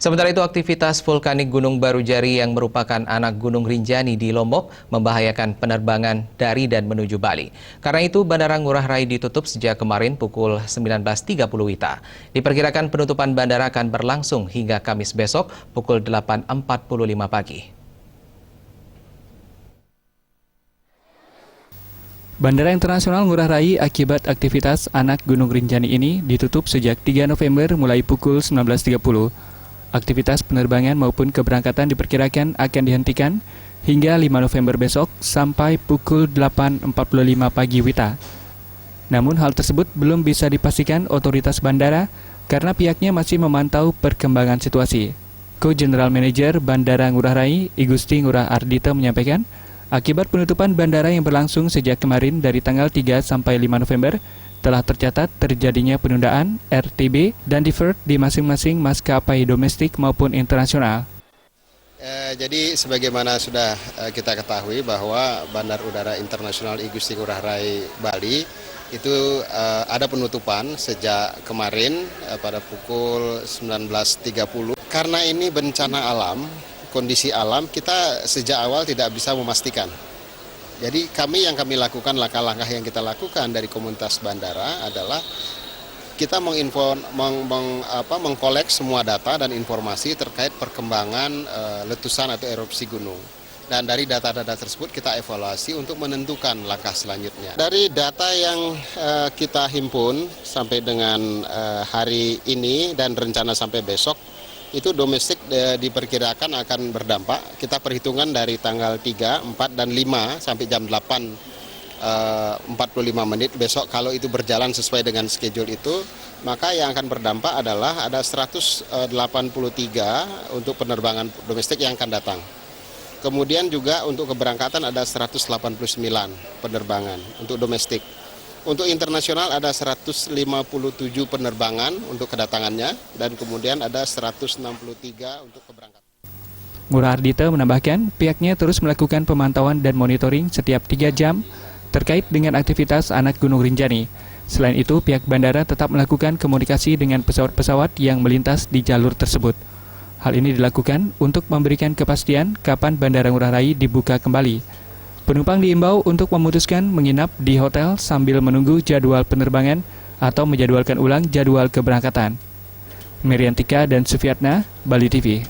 Sementara itu, aktivitas vulkanik Gunung Barujari yang merupakan anak Gunung Rinjani di Lombok membahayakan penerbangan dari dan menuju Bali. Karena itu, Bandara Ngurah Rai ditutup sejak kemarin pukul 19.30 WITA. Diperkirakan penutupan bandara akan berlangsung hingga Kamis besok pukul 8.45 pagi. Bandara Internasional Ngurah Rai akibat aktivitas anak Gunung Rinjani ini ditutup sejak 3 November mulai pukul 19.30. Aktivitas penerbangan maupun keberangkatan diperkirakan akan dihentikan hingga 5 November besok sampai pukul 8.45 pagi WITA. Namun hal tersebut belum bisa dipastikan otoritas bandara karena pihaknya masih memantau perkembangan situasi. Co-General Manager Bandara Ngurah Rai, Igusti Ngurah Ardita menyampaikan, akibat penutupan bandara yang berlangsung sejak kemarin dari tanggal 3 sampai 5 November, telah tercatat terjadinya penundaan, RTB, dan deferred di masing-masing maskapai domestik maupun internasional. Jadi sebagaimana sudah kita ketahui bahwa Bandar Udara Internasional Igusti Ngurah Rai Bali itu ada penutupan sejak kemarin pada pukul 19.30. Karena ini bencana alam, kondisi alam, kita sejak awal tidak bisa memastikan. Jadi yang kami lakukan, langkah-langkah yang kita lakukan dari komunitas bandara adalah kita mengkolek semua data dan informasi terkait perkembangan letusan atau erupsi gunung. Dan dari data-data tersebut kita evaluasi untuk menentukan langkah selanjutnya. Dari data yang kita himpun sampai dengan hari ini dan rencana sampai besok, itu domestik diperkirakan akan berdampak. Kita perhitungan dari tanggal 3, 4, dan 5 sampai jam 8.45 menit besok, kalau itu berjalan sesuai dengan schedule itu, maka yang akan berdampak adalah ada 183 untuk penerbangan domestik yang akan datang. Kemudian juga untuk keberangkatan ada 189 penerbangan untuk domestik. Untuk internasional ada 157 penerbangan untuk kedatangannya dan kemudian ada 163 untuk keberangkatan. Ngurah Ardita menambahkan pihaknya terus melakukan pemantauan dan monitoring setiap 3 jam terkait dengan aktivitas anak Gunung Rinjani. Selain itu, pihak bandara tetap melakukan komunikasi dengan pesawat-pesawat yang melintas di jalur tersebut. Hal ini dilakukan untuk memberikan kepastian kapan Bandara Ngurah Rai dibuka kembali. Penumpang diimbau untuk memutuskan menginap di hotel sambil menunggu jadwal penerbangan atau menjadwalkan ulang jadwal keberangkatan. Meriantika dan Sufiatna, Bali TV.